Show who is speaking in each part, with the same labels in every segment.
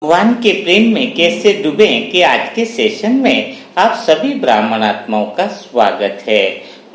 Speaker 1: भगवान के प्रेम में कैसे डूबें कि आज के सेशन में आप सभी ब्राह्मण आत्माओं का स्वागत है।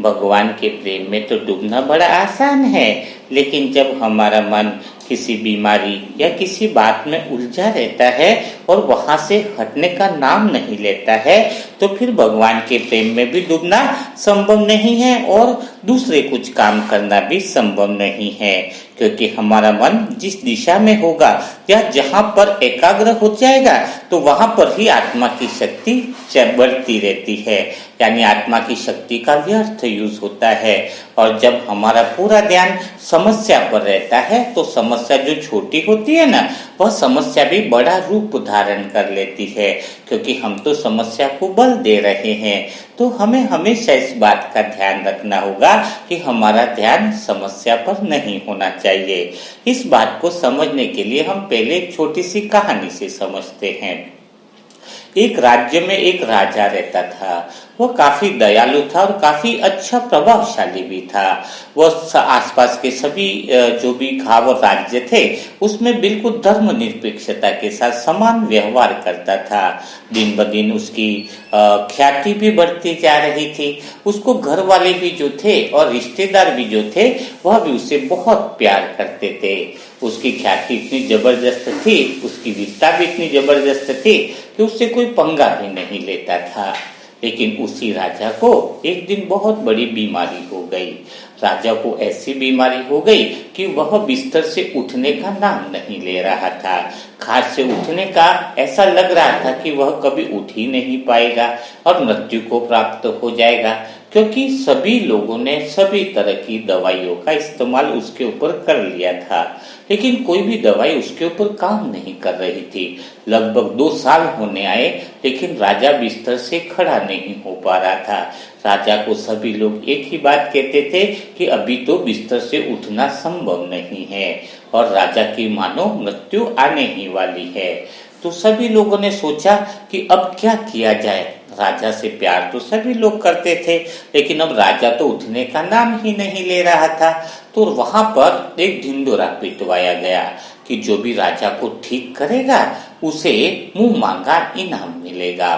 Speaker 1: भगवान के प्रेम में तो डूबना बड़ा आसान है, लेकिन जब हमारा मन किसी बीमारी या किसी बात में उलझा रहता है और वहां से हटने का नाम नहीं लेता है, तो फिर भगवान के प्रेम में भी डूबना संभव नहीं है और दूसरे कुछ काम करना भी संभव नहीं है। क्योंकि हमारा मन जिस दिशा में होगा या जहां पर एकाग्र हो जाएगा, तो वहां पर ही आत्मा की शक्ति बढ़ती रहती है, यानी आत्मा की शक्ति का व्यर्थ यूज होता है। और जब हमारा पूरा ध्यान समस्या पर रहता है, तो समस्या जो छोटी होती है ना, वह समस्या भी बड़ा रूप धारण कर लेती है, क्योंकि हम तो समस्या को बल दे रहे हैं। तो हमें हमेशा इस बात का ध्यान रखना होगा कि हमारा ध्यान समस्या पर नहीं होना चाहिए। इस बात को समझने के लिए हम पहले एक छोटी सी कहानी से समझते हैं। एक राज्य में एक राजा रहता था। वह काफी दयालु था और काफी अच्छा प्रभावशाली भी था। वह आसपास के सभी जो भी गांव और राज्य थे, उसमें बिल्कुल धर्मनिरपेक्षता के साथ समान व्यवहार करता था। दिन ब दिन उसकी ख्याति भी बढ़ती जा रही थी। उसको घर वाले भी जो थे और रिश्तेदार भी जो थे, वह भी उसे बहुत प्यार करते थे। उसकी ख्याति इतनी जबरदस्त थी, उसकी वीरता भी इतनी जबरदस्त थी कि उससे कोई पंगा भी नहीं लेता था। लेकिन उसी राजा को एक दिन बहुत बड़ी बीमारी हो गई। राजा को ऐसी बीमारी हो गई कि वह बिस्तर से उठने का नाम नहीं ले रहा था। खाट से उठने का ऐसा लग रहा था कि वह कभी उठ ही नहीं पाएगा और मृत्यु को प्राप्त हो जाएगा, क्योंकि सभी लोगों ने सभी तरह की दवाइयों का इस्तेमाल उसके ऊपर कर लिया था, लेकिन कोई भी दवाई उसके ऊपर काम नहीं कर रही थी। लगभग 2 साल होने आए, लेकिन राजा बिस्तर से खड़ा नहीं हो पा रहा था। राजा को सभी लोग एक ही बात कहते थे कि अभी तो बिस्तर से उठना संभव नहीं है और राजा की मानो मृत्यु आने ही वाली है। तो सभी लोगों ने सोचा कि अब क्या किया जाए। राजा से प्यार तो सभी लोग करते थे, लेकिन अब राजा तो उठने का नाम ही नहीं ले रहा था। तो वहां पर एक ढिंडोरा पिटवाया गया कि जो भी राजा को ठीक करेगा, उसे मुंह मांगा इनाम मिलेगा।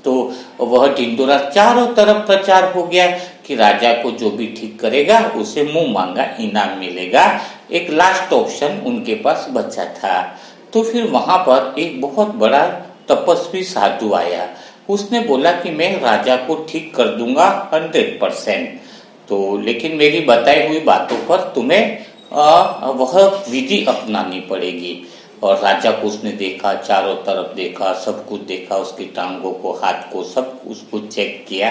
Speaker 1: तो वह ढिंडोरा चारों तरफ प्रचार हो गया कि राजा को जो भी ठीक करेगा, उसे मुंह मांगा इनाम मिलेगा। एक लास्ट ऑप्शन उनके पास बचा था। तो फिर वहां पर एक बहुत बड़ा तपस्वी साधु आया। उसने बोला कि मैं राजा को ठीक कर दूंगा 100%। तो लेकिन मेरी बताई हुई बातों पर तुम्हें वह विधि अपनानी पड़ेगी। और राजा को उसने देखा, चारों तरफ देखा, सब कुछ देखा, उसकी टांगों को, हाथ को, सब उसको चेक किया।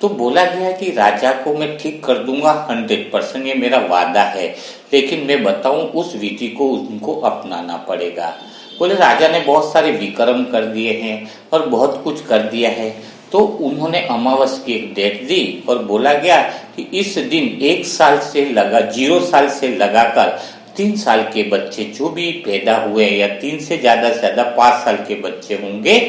Speaker 1: तो बोला गया कि राजा को मैं ठीक कर दूंगा 100%, ये मेरा वादा है, लेकिन मैं बताऊं उस विधि को उनको अपनाना पड़ेगा। बोले राजा ने बहुत सारे विक्रम कर दिए हैं और बहुत कुछ कर दिया है। तो उन्होंने अमावस की एक डेट दी और बोला गया कि इस दिन 1 साल से 0 साल से लगाकर 3 साल के बच्चे जो भी पैदा हुए, या 3 से ज्यादा 5 साल के बच्चे होंगे,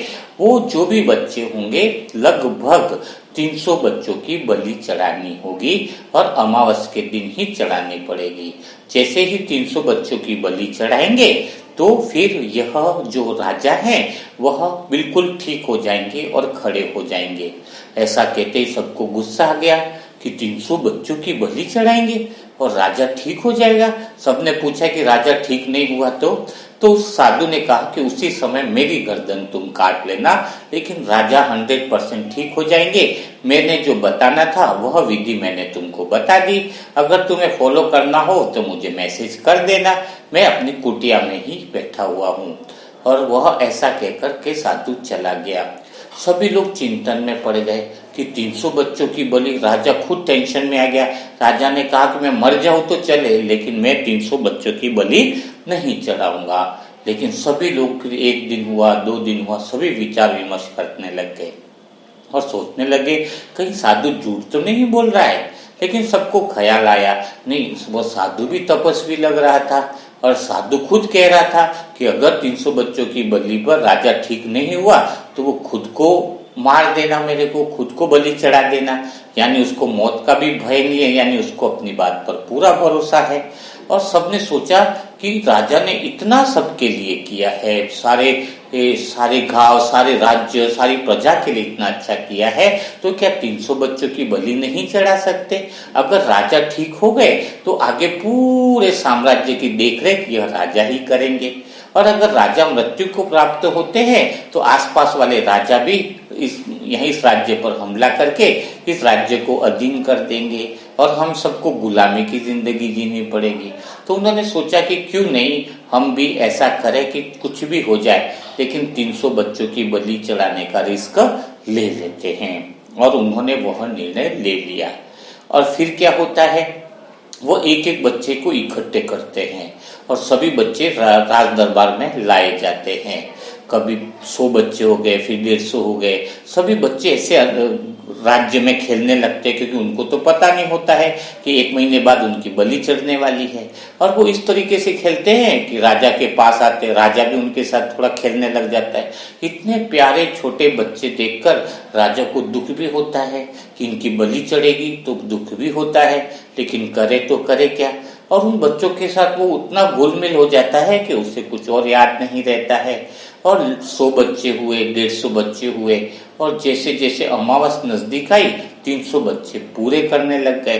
Speaker 1: वो जो भी बच्चे होंगे लगभग 300 बच्चों की बलि चढ़ानी होगी और अमावस के दिन ही चढ़ानी पड़ेगी। जैसे ही 300 बच्चों की बलि चढ़ाएंगे, तो फिर यह जो राजा है वह बिल्कुल ठीक हो जाएंगे और खड़े हो जाएंगे। ऐसा कहते ही सबको गुस्सा आ गया कि 300 बच्चों की बलि चढ़ाएंगे और राजा ठीक हो जाएगा। सबने पूछा कि राजा ठीक नहीं हुआ तो उस साधु ने कहा कि उसी समय मेरी गर्दन तुम काट लेना, लेकिन राजा 100% ठीक हो जाएंगे। मैंने जो बताना था वह विधि मैंने तुमको बता दी। अगर तुम्हें फॉलो करना हो तो मुझे मैसेज कर देना, मैं अपनी कुटिया में ही बैठा हुआ हूँ। और वह ऐसा कहकर के साधु चला गया। सभी लोग चिंतन में पड़ गए कि 300 बच्चों की बलि। राजा खुद टेंशन में आ गया। राजा ने कहा कि मैं मर जाऊं तो चले, लेकिन मैं 300 बच्चों की बलि नहीं चढ़ाऊंगा। लेकिन सभी लोग, 1 दिन हुआ, 2 दिन हुआ, सभी विचार विमर्श करने लग गए और सोचने लगे कहीं साधु झूठ तो नहीं बोल रहा है। लेकिन सबको ख्याल आया, नहीं, वो साधु भी तपस्वी लग रहा था और साधु खुद कह रहा था कि अगर 300 बच्चों की बलि पर राजा ठीक नहीं हुआ तो वो खुद को मार देना, मेरे को खुद को बलि चढ़ा देना, यानी उसको मौत का भी भय नहीं है, यानी उसको अपनी बात पर पूरा भरोसा है। और सबने सोचा कि राजा ने इतना सबके लिए किया है, सारे गांव, सारे राज्य, सारी प्रजा के लिए इतना अच्छा किया है, तो क्या 300 बच्चों की बलि नहीं चढ़ा सकते? अगर राजा ठीक हो गए तो आगे पूरे साम्राज्य की देखरेख यह राजा ही करेंगे, और अगर राजा मृत्यु को प्राप्त होते हैं तो आसपास वाले राजा भी इस राज्य पर हमला करके इस राज्य को अधीन कर देंगे और हम सबको गुलामी की जिंदगी जीनी पड़ेगी। तो उन्होंने सोचा कि क्यों नहीं हम भी ऐसा करें कि कुछ भी हो जाए लेकिन 300 बच्चों की बलि चढ़ाने का रिस्क ले लेते हैं, और उन्होंने वह निर्णय ले लिया। और फिर क्या होता है, वो एक एक बच्चे को इकट्ठे करते हैं और सभी बच्चे राज दरबार में लाए जाते हैं। कभी 100 बच्चे हो गए, फिर 150 हो गए। सभी बच्चे ऐसे राज्य में खेलने लगते हैं क्योंकि उनको तो पता नहीं होता है कि 1 महीने बाद उनकी बलि चढ़ने वाली है, और वो इस तरीके से खेलते हैं कि राजा के पास आते, राजा भी उनके साथ थोड़ा खेलने लग जाता है। इतने प्यारे छोटे बच्चे देखकर राजा को दुख भी होता है कि इनकी बलि चढ़ेगी, तो दुख भी होता है, लेकिन करे तो करे क्या। और उन बच्चों के साथ वो उतना घुल-मिल हो जाता है कि उसे कुछ और याद नहीं रहता है। और 100 बच्चे हुए, 150 बच्चे हुए, और जैसे जैसे अमावस नजदीक आई 300 बच्चे पूरे करने लग गए।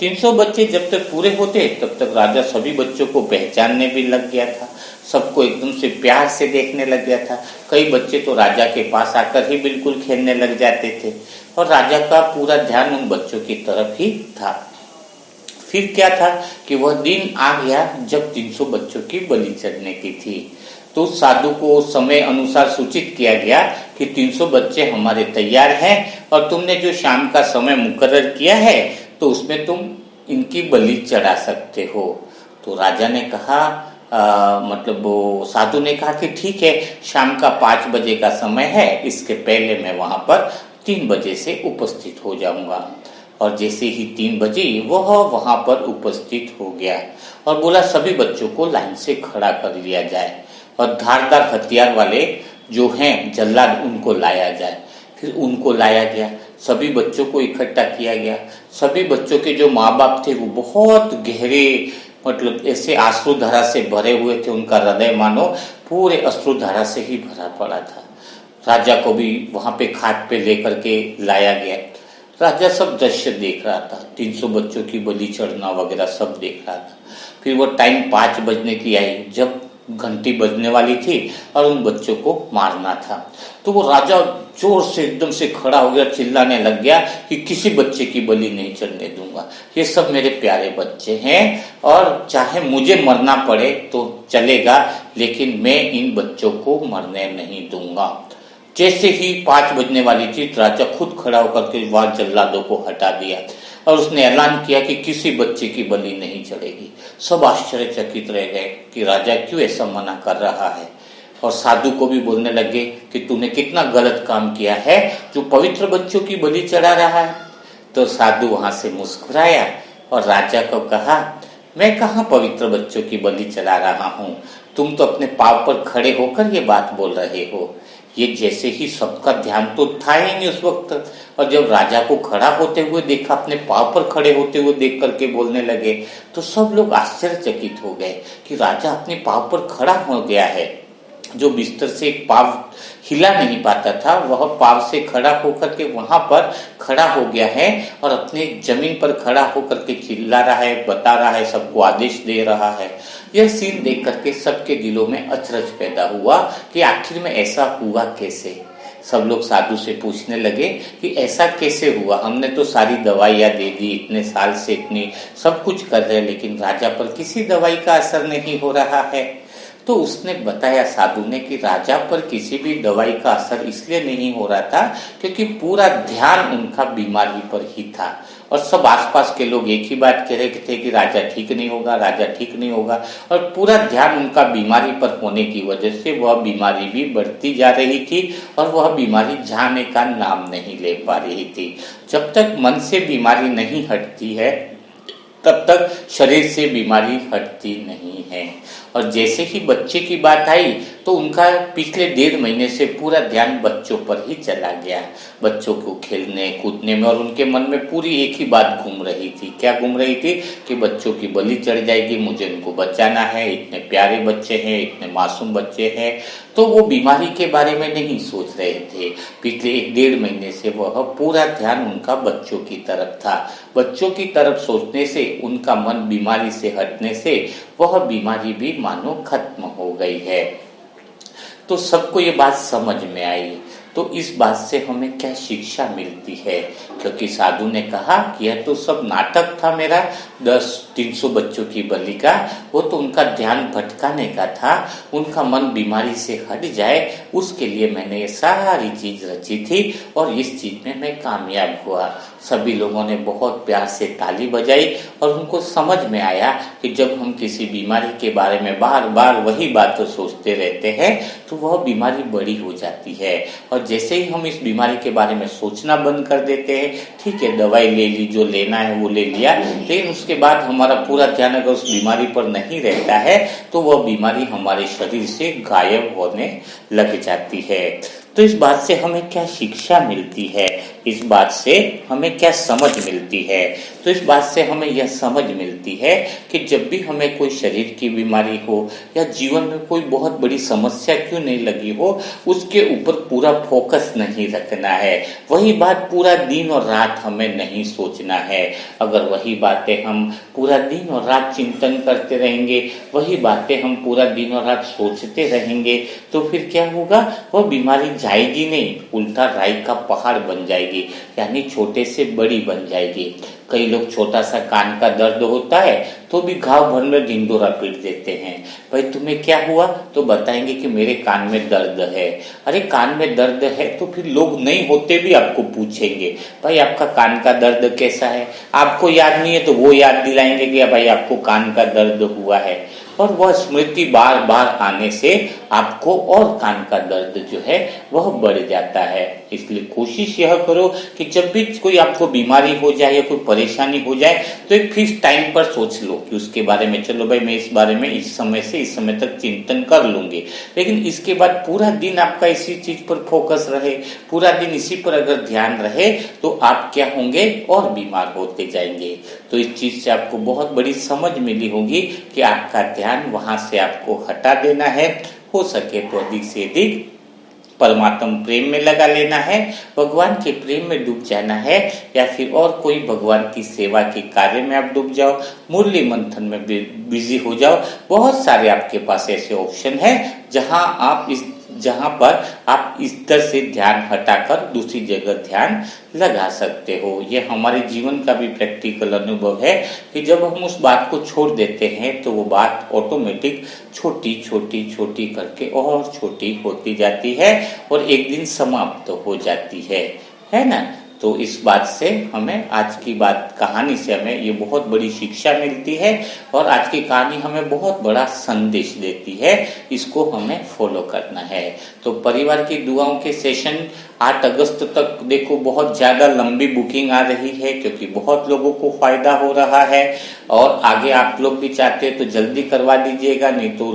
Speaker 1: 300 बच्चे जब तक पूरे होते तब तक राजा सभी बच्चों को पहचानने भी लग गया था, सबको एकदम से प्यार से देखने लग गया था। कई बच्चे तो राजा के पास आकर ही बिल्कुल खेलने लग जाते थे, और राजा का पूरा ध्यान उन बच्चों की तरफ ही था। फिर क्या था कि वह दिन आ गया जब 300 बच्चों की बलि चढ़ने की थी। तो साधु को समय अनुसार सूचित किया गया कि 300 बच्चे हमारे तैयार हैं और तुमने जो शाम का समय मुकर्रर किया है तो उसमें तुम इनकी बलि चढ़ा सकते हो। तो राजा ने कहा मतलब वो साधु ने कहा कि ठीक है, शाम का 5 बजे का समय है, इसके पहले मैं वहां पर 3 बजे से उपस्थित हो जाऊंगा। और जैसे ही 3 बजे वह वहां पर उपस्थित हो गया और बोला सभी बच्चों को लाइन से खड़ा कर लिया जाए और धारदार हथियार वाले जो हैं जल्लाद उनको लाया जाए। फिर उनको लाया गया, सभी बच्चों को इकट्ठा किया गया। सभी बच्चों के जो माँ बाप थे वो बहुत गहरे मतलब ऐसे अश्रुधारा से भरे हुए थे, उनका हृदय मानो पूरे अश्रुधारा से ही भरा पड़ा था। राजा को भी वहां पे खाट पे लेकर के लाया गया। राजा सब दृश्य देख रहा था, 300 बच्चों की बलि चढ़ना वगैरह सब देख रहा था। फिर वो टाइम 5 बजने की आई जब घंटी बजने वाली थी और उन बच्चों को मारना था। तो वो राजा जोर से एकदम से खड़ा हो गया, चिल्लाने लग गया कि किसी बच्चे की बलि नहीं चढ़ने दूंगा, ये सब मेरे प्यारे बच्चे हैं और चाहे मुझे मरना पड़े तो चलेगा, लेकिन मैं इन बच्चों को मरने नहीं दूंगा। जैसे ही 5 बजने वाली थी राजा खुद खड़ा होकर के वहां जल्लादों को हटा दिया और उसने ऐलान किया कि किसी बच्चे की बलि नहीं चढ़ेगी। सब आश्चर्यचकित रह गए कि राजा क्यों ऐसा मना कर रहा है, और साधु को भी बोलने लगे कि तूने कितना गलत काम किया है जो पवित्र बच्चों की बलि चढ़ा रहा है। तो साधु वहां से मुस्कुराया और राजा को कहा, मैं कहाँ पवित्र बच्चों की बलि चढ़ा रहा हूँ, तुम तो अपने पांव पर खड़े होकर ये बात बोल रहे हो। ये जैसे ही सबका ध्यान तो था ही नहीं उस वक्त, और जब राजा को खड़ा होते हुए देखा, अपने पांव पर खड़े होते हुए देख करके बोलने लगे, तो सब लोग आश्चर्यचकित हो गए कि राजा अपने पांव पर खड़ा हो गया है। जो बिस्तर से एक पांव हिला नहीं पाता था वह पांव से खड़ा होकर के वहां पर खड़ा हो गया है और अपने जमीन पर खड़ा होकर के चिल्ला रहा है, बता रहा है, सबको आदेश दे रहा है। यह सीन देख करके सबके दिलों में अचरज पैदा हुआ कि आखिर में ऐसा हुआ कैसे। सब लोग साधु से पूछने लगे कि ऐसा कैसे हुआ, हमने तो सारी दवाइयां दे दी, इतने साल से इतनी सब कुछ कर रहे, लेकिन राजा पर किसी दवाई का असर नहीं हो रहा है। तो उसने बताया साधु ने कि राजा पर किसी भी दवाई का असर इसलिए नहीं हो रहा था क्योंकि पूरा ध्यान उनका बीमारी पर ही था, और सब आसपास के लोग एक ही बात कह रहे थे कि राजा ठीक नहीं होगा, राजा ठीक नहीं होगा, और पूरा ध्यान उनका बीमारी पर होने की वजह से वह बीमारी भी बढ़ती जा रही थी और वह बीमारी जाने का नाम नहीं ले पा रही थी। जब तक मन से बीमारी नहीं हटती है तब तक शरीर से बीमारी हटती नहीं है। और जैसे ही बच्चे की बात आई तो उनका पिछले 1.5 महीने से पूरा ध्यान बच्चों पर ही चला गया, बच्चों को खेलने कूदने में, और उनके मन में पूरी एक ही बात घूम रही थी। क्या घूम रही थी? कि बच्चों की बलि चढ़ जाएगी, मुझे इनको बचाना है, इतने प्यारे बच्चे हैं, इतने मासूम बच्चे हैं। तो वो बीमारी के बारे में नहीं सोच रहे थे। पिछले 1-1.5 महीने से वह पूरा ध्यान उनका बच्चों की तरफ था। बच्चों की तरफ सोचने से उनका मन बीमारी से हटने से वह बीमारी भी मानो खत्म हो गई है। तो सबको ये बात समझ में आई। तो इस बात से हमें क्या शिक्षा मिलती है? क्योंकि साधु ने कहा कि यह तो सब नाटक था मेरा 300 बच्चों की बलि का, वो तो उनका ध्यान भटकाने का था, उनका मन बीमारी से हट जाए उसके लिए मैंने ये सारी चीज रची थी और इस चीज में मैं कामयाब हुआ। सभी लोगों ने बहुत प्यार से ताली बजाई और उनको समझ में आया कि जब हम किसी बीमारी के बारे में बार बार वही बातें सोचते रहते हैं तो वह बीमारी बड़ी हो जाती है। और जैसे ही हम इस बीमारी के बारे में सोचना बंद कर देते हैं, ठीक है दवाई ले ली, जो लेना है वो ले लिया, लेकिन उसके बाद हमारा पूरा ध्यान अगर उस बीमारी पर नहीं रहता है तो वह बीमारी हमारे शरीर से गायब होने लग जाती है। तो इस बात से हमें क्या शिक्षा मिलती है? इस बात से हमें क्या समझ मिलती है? तो इस बात से हमें यह समझ मिलती है कि जब भी हमें कोई शरीर की बीमारी हो या जीवन में कोई बहुत बड़ी समस्या क्यों नहीं लगी हो, उसके ऊपर पूरा फोकस नहीं रखना है। वही बात पूरा दिन और रात हमें नहीं सोचना है। अगर वही बातें हम पूरा दिन और रात चिंतन करते रहेंगे, वही बातें हम पूरा दिन और रात सोचते रहेंगे, तो फिर क्या होगा? वह बीमारी जाएगी नहीं, उल्टा राई का पहाड़ बन जाएगी, यानी छोटे से बड़ी बन जाएगी। कई लोग छोटा सा कान का दर्द होता है तो भी घाव भर में ढिंडोरा पीट देते हैं। भाई तुम्हें क्या हुआ? तो बताएंगे कि मेरे कान में दर्द है। अरे कान में दर्द है तो फिर लोग नहीं होते भी आपको पूछेंगे भाई आपका कान का दर्द कैसा है। आपको याद नहीं है तो वो याद दिलाएंगे कि भाई आपको कान का दर्द हुआ है, और वह स्मृति बार बार आने से आपको और कान का दर्द जो है वह बढ़ जाता है। इसलिए कोशिश यह करो कि जब भी कोई आपको बीमारी हो जाए या कोई परेशानी हो जाए तो एक फिक्स टाइम पर सोच लो कि उसके बारे में, चलो भाई मैं इस बारे में इस समय से इस समय तक चिंतन कर लूंगी, लेकिन इसके बाद पूरा दिन आपका इसी चीज पर फोकस रहे, पूरा दिन इसी पर अगर ध्यान रहे तो आप क्या होंगे? और बीमार होते जाएंगे। तो इस चीज से आपको बहुत बड़ी समझ मिली होगी कि आपका ध्यान वहां से आपको हटा देना है, हो सके तो अधिक से अधिक परमात्मा प्रेम में लगा लेना है, भगवान के प्रेम में डूब जाना है, या फिर और कोई भगवान की सेवा के कार्य में आप डूब जाओ, मुरली मंथन में बिजी हो जाओ। बहुत सारे आपके पास ऐसे ऑप्शन है जहां पर आप इस तरह से ध्यान हटाकर दूसरी जगह ध्यान लगा सकते हो। ये हमारे जीवन का भी प्रैक्टिकल अनुभव है कि जब हम उस बात को छोड़ देते हैं तो वो बात ऑटोमेटिक छोटी छोटी छोटी करके और छोटी होती जाती है और एक दिन समाप्त हो जाती है ना। तो इस बात से हमें आज की कहानी से हमें ये बहुत बड़ी शिक्षा मिलती है और आज की कहानी हमें बहुत बड़ा संदेश देती है, इसको हमें फॉलो करना है। तो परिवार की दुआओं के सेशन 8 अगस्त तक देखो बहुत ज्यादा लंबी बुकिंग आ रही है क्योंकि बहुत लोगों को फायदा हो रहा है, और आगे आप लोग भी चाहते हैं तो जल्दी करवा दीजिएगा, नहीं तो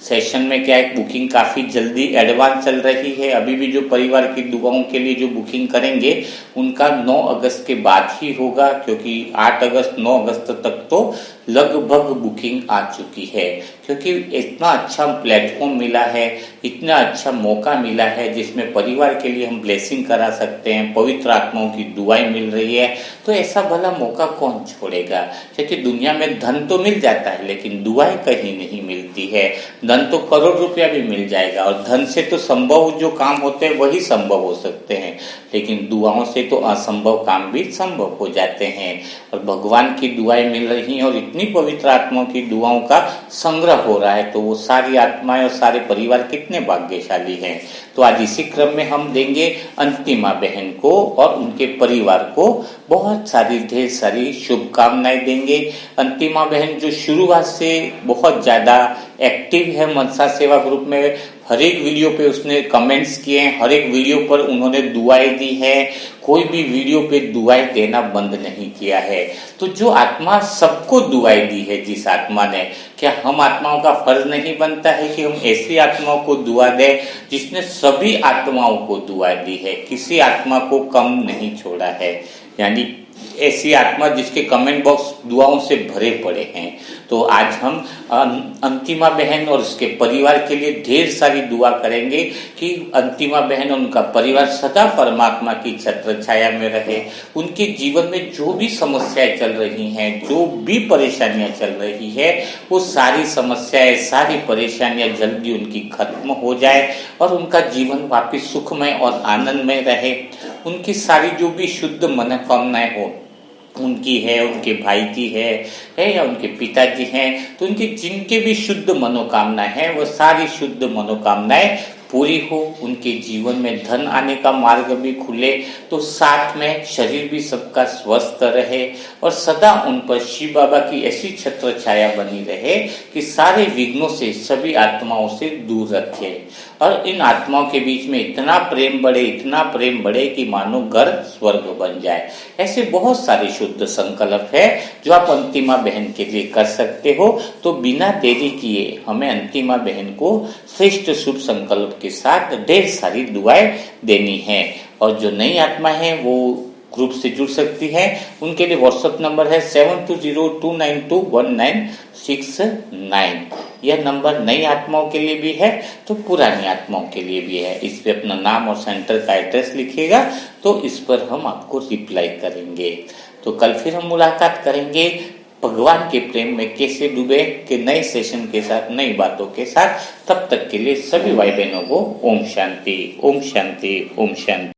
Speaker 1: सेशन में क्या है बुकिंग काफी जल्दी एडवांस चल रही है। अभी भी जो परिवार की दुआओं के लिए जो बुकिंग करेंगे उनका 9 अगस्त के बाद ही होगा, क्योंकि 8 अगस्त 9 अगस्त तक तो लगभग बुकिंग आ चुकी है, क्योंकि इतना अच्छा प्लेटफॉर्म मिला है, इतना अच्छा मौका मिला है जिसमें परिवार के लिए हम ब्लेसिंग करा सकते हैं, पवित्र आत्माओं की दुआएं मिल रही है। तो ऐसा भला मौका कौन छोड़ेगा? क्योंकि दुनिया में धन तो मिल जाता है लेकिन दुआएं कहीं नहीं मिलती है। धन तो करोड़ रुपया भी मिल जाएगा और धन से तो संभव जो काम होते हैं वही संभव हो सकते हैं, लेकिन दुआओं से तो असंभव काम भी संभव हो जाते हैं। और भगवान की दुआएं मिल रही हैं और इतनी पवित्र आत्माओं की दुआओं का संग्रह हो रहा है, तो वो सारी आत्माएं और सारे परिवार कितने भाग्यशाली हैं। तो आज इसी क्रम में हम देंगे अंतिमा बहन को और उनके परिवार को बहुत सारी ढेर सारी शुभकामनाएं देंगे। अंतिमा बहन जो शुरुआत से बहुत ज्यादा एक्टिव है मनसा सेवा ग्रुप में। हर एक वीडियो पे उसने कमेंट्स किए हैं, हर एक वीडियो पर उन्होंने दुआएं दी है, कोई भी वीडियो पे दुआएं देना बंद नहीं किया है। तो जो आत्मा सबको दुआएं दी है, जिस आत्मा ने, क्या हम आत्माओं का फर्ज नहीं बनता है कि हम ऐसी आत्माओं को दुआ दें जिसने सभी आत्माओं को दुआ दी है, किसी आत्मा को कम नहीं छोड़ा है। यानी ऐसी आत्मा जिसके कमेंट बॉक्स दुआओं से भरे पड़े हैं। तो आज हम अंतिमा बहन और उसके परिवार के लिए ढेर सारी दुआ करेंगे कि अंतिमा बहन और उनका परिवार सदा परमात्मा की छत्र छाया में रहे। उनके जीवन में जो भी समस्याएं चल रही हैं, जो भी परेशानियां चल रही है, वो सारी समस्याएं, सारी परेशानियां जल्दी उनकी खत्म हो जाए और उनका जीवन वापिस सुखमय और आनंदमय रहे। उनकी सारी जो भी शुद्ध मनोकामनाएं हो, उनकी है, उनके भाई की है या उनके पिताजी हैं, तो उनकी जिनके भी शुद्ध मनोकामना है वो सारी शुद्ध मनोकामनाएं पूरी हो। उनके जीवन में धन आने का मार्ग भी खुले, तो साथ में शरीर भी सबका स्वस्थ रहे और सदा उन पर शिव बाबा की ऐसी छत्र छाया बनी रहे कि सारे विघ्नों से, सभी आत्माओं से दूर रखे और इन आत्माओं के बीच में इतना प्रेम बढ़े, इतना प्रेम बढ़े कि मानो घर स्वर्ग बन जाए। ऐसे बहुत सारे शुद्ध संकल्प है जो आप अंतिमा बहन के लिए कर सकते हो। तो बिना देरी किए हमें अंतिमा बहन को श्रेष्ठ शुभ संकल्प के साथ ढेर सारी दुआएं देनी है। और जो नई आत्मा है वो ग्रुप से जुड़ सकती है। उनके लिए व्हाट्सएप नंबर है 7202921969। यह नंबर नई आत्माओं के लिए भी है तो पुरानी आत्माओं के लिए भी है। इस पे अपना नाम और सेंटर का एड्रेस लिखिएगा तो इस पर हम आपको रिप्लाई करेंगे। तो कल फिर हम मुलाकात करेंगे भगवान के प्रेम में कैसे डूबे के नए सेशन के साथ, नई बातों के साथ। तब तक के लिए सभी भाई बहनों को ओम शांति, ओम शांति, ओम शांति।